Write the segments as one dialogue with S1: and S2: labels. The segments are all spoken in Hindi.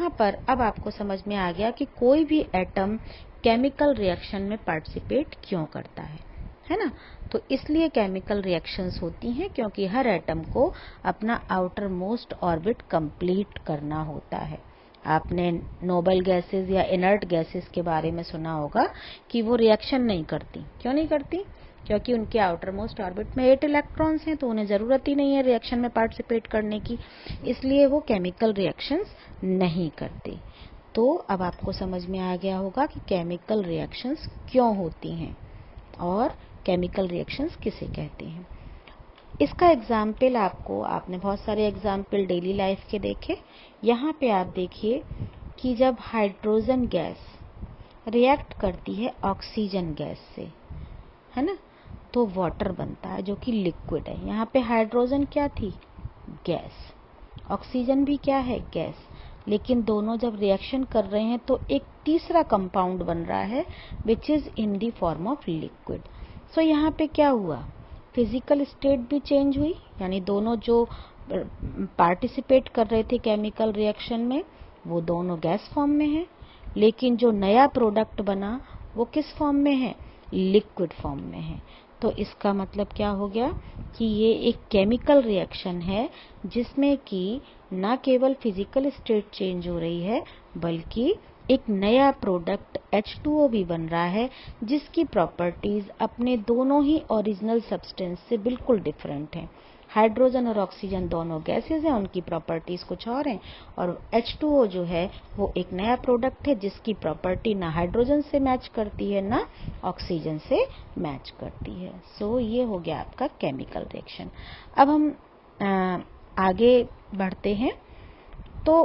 S1: यहाँ पर अब आपको समझ में आ गया कि कोई भी एटम केमिकल रिएक्शन में पार्टिसिपेट क्यों करता है ना। तो इसलिए केमिकल रिएक्शंस होती हैं क्योंकि हर एटम को अपना आउटर मोस्ट ऑर्बिट कंप्लीट करना होता है। आपने नोबल गैसेस या इनर्ट गैसेस के बारे में सुना होगा कि वो रिएक्शन नहीं करती। क्यों नहीं करती? क्योंकि उनके आउटर मोस्ट ऑर्बिट में 8 इलेक्ट्रॉन्स हैं, तो उन्हें जरूरत ही नहीं है रिएक्शन में पार्टिसिपेट करने की, इसलिए वो केमिकल रिएक्शंस नहीं करती। तो अब आपको समझ में आ गया होगा कि केमिकल रिएक्शंस क्यों होती हैं और केमिकल रिएक्शंस किसे कहते हैं। इसका एग्जाम्पल आपने बहुत सारे एग्जाम्पल डेली लाइफ के देखे। यहाँ पे आप देखिए कि जब हाइड्रोजन गैस रिएक्ट करती है ऑक्सीजन गैस से, है ना, तो वाटर बनता है जो कि लिक्विड है। यहाँ पे हाइड्रोजन क्या थी? गैस। ऑक्सीजन भी क्या है? गैस। लेकिन दोनों जब रिएक्शन कर रहे हैं तो एक तीसरा कंपाउंड बन रहा है which is in the form of liquid. So यहाँ पे क्या हुआ? फिजिकल स्टेट भी चेंज हुई, यानी दोनों जो पार्टिसिपेट कर रहे थे केमिकल रिएक्शन में वो दोनों गैस फॉर्म में है, लेकिन जो नया प्रोडक्ट बना वो किस फॉर्म में है? लिक्विड फॉर्म में है। तो इसका मतलब क्या हो गया कि ये एक केमिकल रिएक्शन है जिसमें कि न केवल फिजिकल स्टेट चेंज हो रही है बल्कि एक नया प्रोडक्ट H2O भी बन रहा है जिसकी प्रॉपर्टीज अपने दोनों ही ओरिजिनल सब्सटेंस से बिल्कुल डिफरेंट हैं। हाइड्रोजन और ऑक्सीजन दोनों गैसेज हैं, उनकी प्रॉपर्टीज कुछ और हैं, और H2O जो है वो एक नया प्रोडक्ट है जिसकी प्रॉपर्टी ना हाइड्रोजन से मैच करती है ना ऑक्सीजन से मैच करती है। सो ये हो गया आपका केमिकल रिएक्शन। अब हम आगे बढ़ते हैं। तो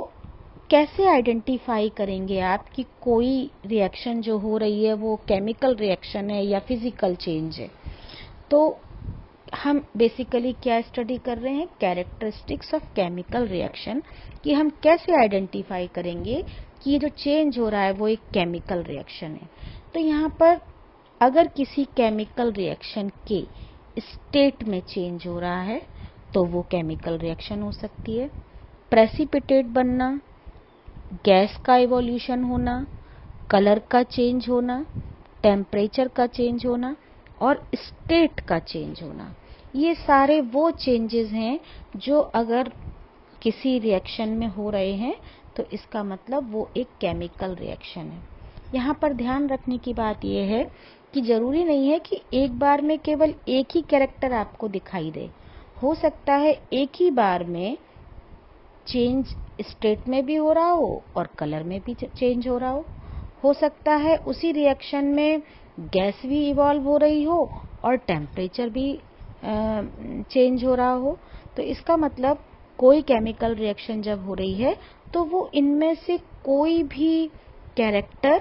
S1: कैसे आइडेंटिफाई करेंगे आप कि कोई रिएक्शन जो हो रही है वो केमिकल रिएक्शन है या फिजिकल चेंज है? तो हम बेसिकली क्या स्टडी कर रहे हैं? कैरेक्टरिस्टिक्स ऑफ केमिकल रिएक्शन, कि हम कैसे आइडेंटिफाई करेंगे कि ये जो चेंज हो रहा है वो एक केमिकल रिएक्शन है। तो यहाँ पर अगर किसी केमिकल रिएक्शन के स्टेट में चेंज हो रहा है तो वो केमिकल रिएक्शन हो सकती है। प्रेसिपिटेट बनना, गैस का इवोल्यूशन होना, कलर का चेंज होना, टेम्परेचर का चेंज होना और स्टेट का चेंज होना, ये सारे वो चेंजेस हैं जो अगर किसी रिएक्शन में हो रहे हैं तो इसका मतलब वो एक केमिकल रिएक्शन है। यहाँ पर ध्यान रखने की बात यह है कि जरूरी नहीं है कि एक बार में केवल एक ही कैरेक्टर आपको दिखाई दे। हो सकता है एक ही बार में चेंज स्टेट में भी हो रहा हो और कलर में भी चेंज हो रहा हो सकता है उसी रिएक्शन में गैस भी इवॉल्व हो रही हो और टेम्परेचर भी चेंज हो रहा हो। तो इसका मतलब कोई केमिकल रिएक्शन जब हो रही है तो वो इनमें से कोई भी कैरेक्टर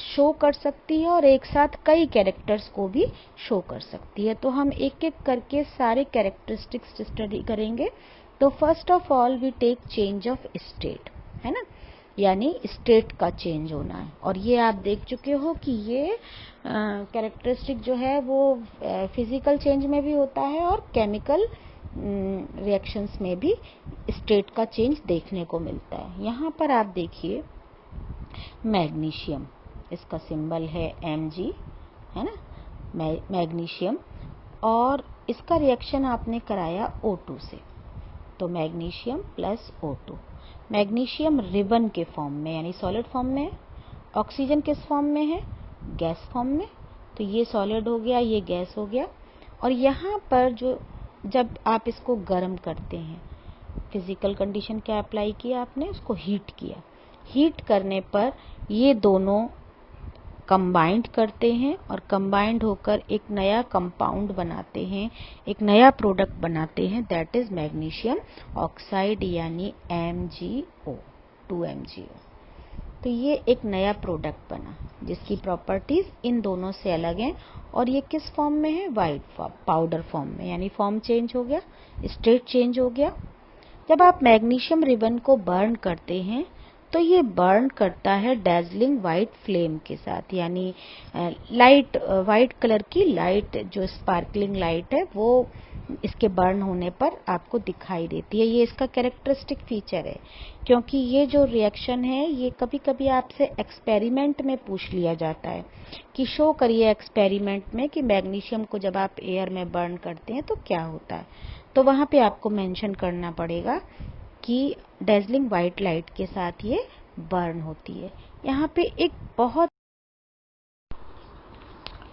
S1: शो कर सकती है और एक साथ कई कैरेक्टर्स को भी शो कर सकती है। तो हम एक एक करके सारे कैरेक्टरिस्टिक्स स्टडी करेंगे। तो first of all we take change of state, है ना, यानी स्टेट का चेंज होना है। और ये आप देख चुके हो कि ये कैरेक्टरिस्टिक जो है वो फिजिकल चेंज में भी होता है और केमिकल रिएक्शंस में भी स्टेट का चेंज देखने को मिलता है। यहाँ पर आप देखिए मैग्नीशियम, इसका सिंबल है Mg, है ना, मैग्नीशियम, और इसका रिएक्शन आपने कराया O2 से, तो magnesium plus O2। Magnesium ribbon के फॉर्म में यानी सॉलिड फॉर्म में है, ऑक्सीजन किस फॉर्म में है? गैस फॉर्म में। तो ये सॉलिड हो गया, ये गैस हो गया। और यहाँ पर जब आप इसको गर्म करते हैं, फिजिकल कंडीशन क्या अप्लाई किया आपने? उसको हीट किया। हीट करने पर ये दोनों कंबाइंड करते हैं और कंबाइंड होकर एक नया कंपाउंड बनाते हैं, एक नया प्रोडक्ट बनाते हैं, दैट इज मैग्नीशियम ऑक्साइड यानी MgO, 2MgO। तो ये एक नया प्रोडक्ट बना जिसकी प्रॉपर्टीज इन दोनों से अलग हैं और ये किस फॉर्म में है? वाइट फॉर्म, पाउडर फॉर्म में, यानी फॉर्म चेंज हो गया, स्टेट चेंज हो गया। जब आप मैग्नीशियम रिबन को बर्न करते हैं तो ये बर्न करता है डेजलिंग वाइट फ्लेम के साथ, यानी लाइट, वाइट कलर की लाइट, जो स्पार्कलिंग लाइट है वो इसके बर्न होने पर आपको दिखाई देती है। ये इसका कैरेक्टरिस्टिक फीचर है, क्योंकि ये जो रिएक्शन है ये कभी कभी आपसे एक्सपेरिमेंट में पूछ लिया जाता है कि शो करिए एक्सपेरिमेंट में कि मैग्नीशियम को जब आप एयर में बर्न करते हैं तो क्या होता है। तो वहां पे आपको मेंशन करना पड़ेगा कि डेजलिंग वाइट लाइट के साथ ये बर्न होती है।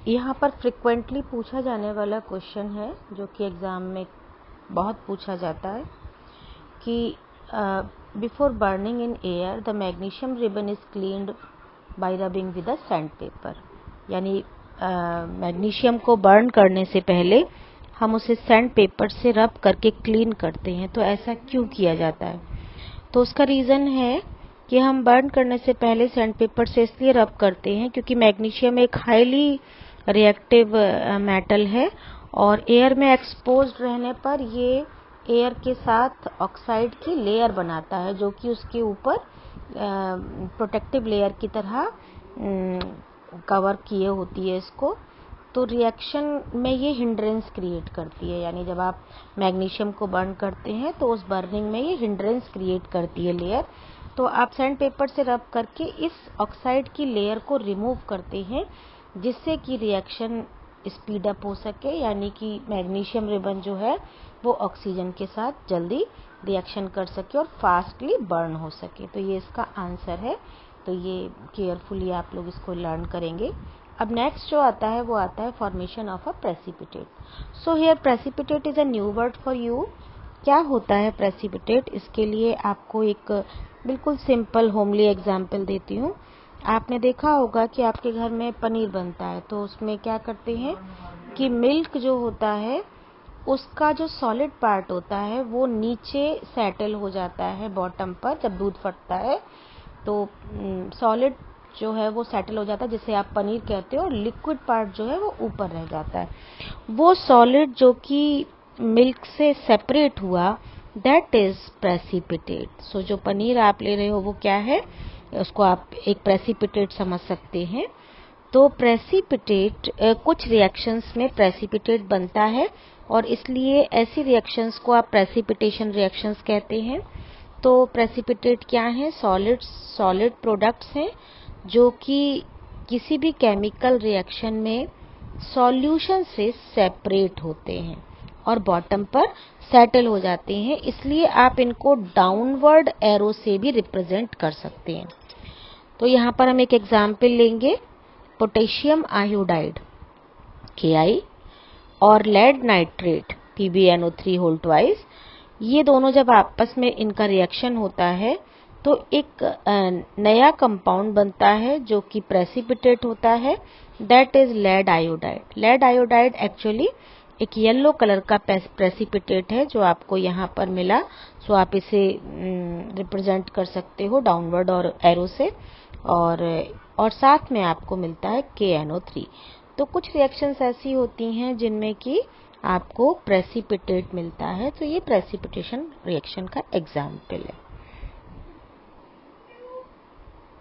S1: यहाँ पर फ्रिक्वेंटली पूछा जाने वाला क्वेश्चन है जो कि एग्जाम में बहुत पूछा जाता है कि before burning in air the magnesium ribbon is cleaned bye rubbing with a sand paper. यानी मैग्नीशियम को बर्न करने से पहले हम उसे सैंड पेपर से रब करके क्लीन करते हैं। तो ऐसा क्यों किया जाता है? तो उसका रीज़न है कि हम बर्न करने से पहले सैंड पेपर से इसलिए रब करते हैं क्योंकि मैग्नीशियम एक हाईली रिएक्टिव मेटल है और एयर में एक्सपोज्ड रहने पर ये एयर के साथ ऑक्साइड की लेयर बनाता है जो कि उसके ऊपर प्रोटेक्टिव लेयर की तरह कवर किए होती है इसको। तो रिएक्शन में ये हिंड्रेंस क्रिएट करती है। यानी जब आप मैग्नीशियम को बर्न करते हैं तो उस बर्निंग में ये हिंड्रेंस क्रिएट करती है लेयर। तो आप सैंड पेपर से रब करके इस ऑक्साइड की लेयर को रिमूव करते हैं जिससे कि रिएक्शन स्पीड अप हो सके, यानी कि मैग्नीशियम रिबन जो है वो ऑक्सीजन के साथ जल्दी रिएक्शन कर सके और फास्टली बर्न हो सके। तो ये इसका आंसर है। तो ये केयरफुली आप लोग इसको लर्न करेंगे। अब नेक्स्ट जो आता है वो आता है formation of a precipitate. So here precipitate is a new word for you. क्या होता है प्रेसिपिटेट? इसके लिए आपको एक बिल्कुल सिंपल होमली एग्जाम्पल देती हूँ। आपने देखा होगा कि आपके घर में पनीर बनता है तो उसमें क्या करते हैं कि मिल्क जो होता है उसका जो सॉलिड पार्ट होता है वो नीचे सेटल हो जाता है बॉटम पर। जब दूध फटता है तो सॉलिड जो है वो सेटल हो जाता है जिसे आप पनीर कहते हो, और लिक्विड पार्ट जो है वो ऊपर रह जाता है। वो सॉलिड जो कि मिल्क से सेपरेट हुआ दैट इज प्रेसिपिटेट। सो जो पनीर आप ले रहे हो वो क्या है, उसको आप एक प्रेसिपिटेट समझ सकते हैं। तो प्रेसिपिटेट कुछ रिएक्शंस में प्रेसिपिटेट बनता है और इसलिए ऐसी रिएक्शंस को आप प्रेसिपिटेशन रिएक्शंस कहते हैं। तो प्रेसिपिटेट क्या है? सॉलिड प्रोडक्ट्स हैं जो कि किसी भी केमिकल रिएक्शन में सॉल्यूशन से सेपरेट होते हैं और बॉटम पर सेटल हो जाते हैं। इसलिए आप इनको डाउनवर्ड एरो से भी रिप्रेजेंट कर सकते हैं। तो यहाँ पर हम एक एग्जाम्पल लेंगे, पोटेशियम आयोडाइड Ki और लेड नाइट्रेट PbNO3 ये दोनों जब आपस में इनका रिएक्शन होता है तो एक नया कंपाउंड बनता है जो कि प्रेसिपिटेट होता है, that is lead iodide. Lead iodide actually एक येलो कलर का प्रेसिपिटेट है जो आपको यहाँ पर मिला। सो आप इसे रिप्रेजेंट कर सकते हो डाउनवर्ड और एरो से, और साथ में आपको मिलता है KNO3। तो कुछ रिएक्शंस ऐसी होती हैं जिनमें कि आपको प्रेसिपिटेट मिलता है। तो ये प्रेसिपिटेशन रिएक्शन का एग्जाम्पल है।